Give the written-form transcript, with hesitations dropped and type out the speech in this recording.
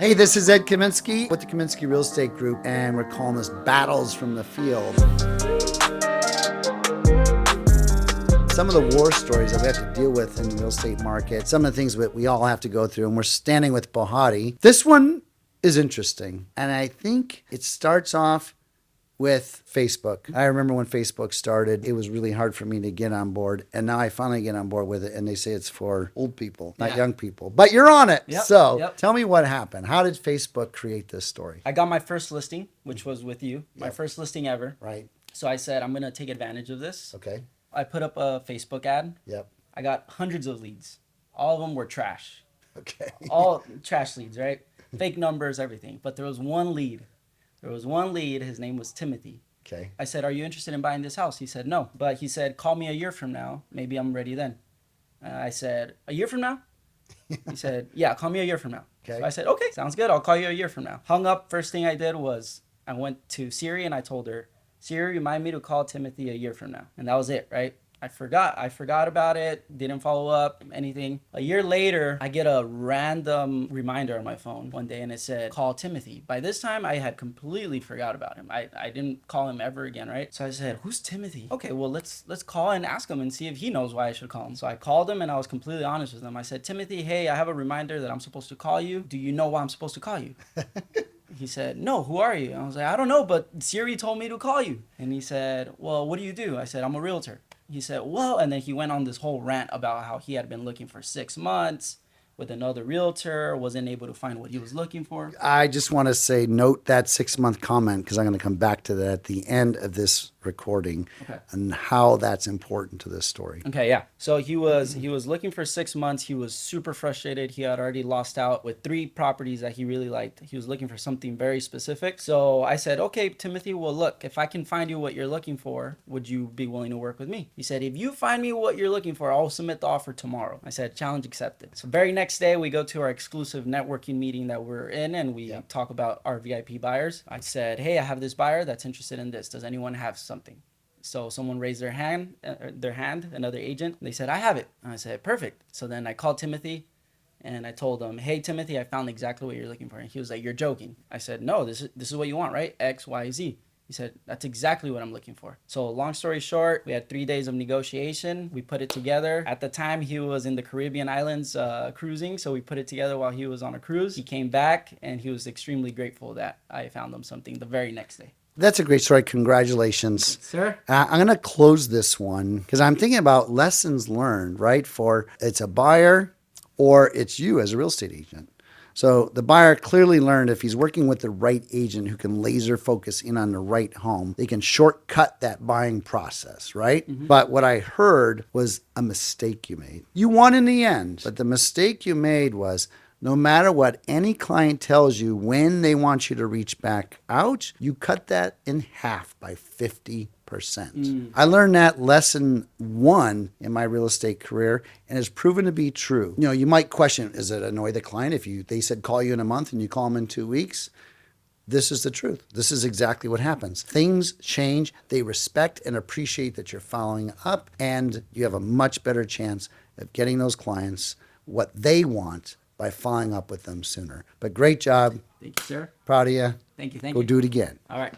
Hey, this is Ed Kaminsky with the Kaminsky Real Estate Group, and we're calling this Battles from the Field. Some of the war stories that we have to deal with in the real estate market, some of the things that we all have to go through, and we're standing with Bahahdi. This one is interesting, and I think it starts off with Facebook. I remember when Facebook started, it was really hard for me to get on board. And now I finally get on board with it. And they say it's for old people, not young people. But you're on it. Tell me what happened. How did Facebook create this story? I got my first listing, which was with you. My first listing ever. Right. So I said, I'm going to take advantage of this. Okay. I put up a Facebook ad. Yep. I got hundreds of leads. All of them were trash. Okay. All trash leads, right? Fake numbers, everything. But there was one lead. His name was Timothy. Okay. I said, are you interested in buying this house? He said, no. But he said, call me a year from now. Maybe I'm ready then. I said, a year from now? He said, yeah, call me a year from now. Okay. So I said, okay, sounds good. I'll call you a year from now. Hung up. First thing I did was I went to Siri and I told her, Siri, remind me to call Timothy a year from now. And that was it, right? I forgot about it, didn't follow up, anything. A year later, I get a random reminder on my phone one day and it said, call Timothy. By this time, I had completely forgot about him. I didn't call him ever again, right? So I said, who's Timothy? Okay, well, let's call and ask him and see if he knows why I should call him. So I called him and I was completely honest with him. I said, Timothy, hey, I have a reminder that I'm supposed to call you. Do you know why I'm supposed to call you? He said, no, who are you? And I was like, I don't know, but Siri told me to call you. And he said, well, what do you do? I said, I'm a realtor. He said, well, and then he went on this whole rant about how he had been looking for 6 months with another realtor, wasn't able to find what he was looking for. I just want to say, note that 6-month comment, because I'm going to come back to that at the end of this recording, and how that's important to this story. Okay, yeah. So he was looking for 6 months. He was super frustrated. He had already lost out with 3 properties that he really liked. He was looking for something very specific. So I said, okay, Timothy, well, look, if I can find you what you're looking for, would you be willing to work with me? He said, if you find me what you're looking for, I'll submit the offer tomorrow. I said, challenge accepted. So very next day, we go to our exclusive networking meeting that we're in, and we talk about our VIP buyers. I said, hey, I have this buyer that's interested in this. Does anyone have something? So someone raised their hand, another agent. They said, I have it. And I said, perfect. So then I called Timothy and I told him, hey, Timothy, I found exactly what you're looking for. And he was like, you're joking. I said, no, this is what you want, right? X, Y, Z. He said, that's exactly what I'm looking for. So long story short, we had 3 days of negotiation. We put it together. At the time, he was in the Caribbean islands cruising. So we put it together while he was on a cruise. He came back and he was extremely grateful that I found him something the very next day. That's a great story. Congratulations. Thanks, sir. I'm going to close this one because I'm thinking about lessons learned, right? For it's a buyer or it's you as a real estate agent. So the buyer clearly learned if he's working with the right agent who can laser focus in on the right home, they can shortcut that buying process, right? Mm-hmm. But what I heard was a mistake you made. You won in the end, but the mistake you made was no matter what any client tells you when they want you to reach back out, you cut that in half by 50%. I learned that lesson 1 in my real estate career, and it's proven to be true. You know, you might question, is it annoy the client if they said call you in a month and you call them in 2 weeks? This is the truth. This is exactly what happens. Things change. They respect and appreciate that you're following up, and you have a much better chance of getting those clients what they want by following up with them sooner. But great job. Thank you, sir. Proud of you. Thank you. Go do it again. All right.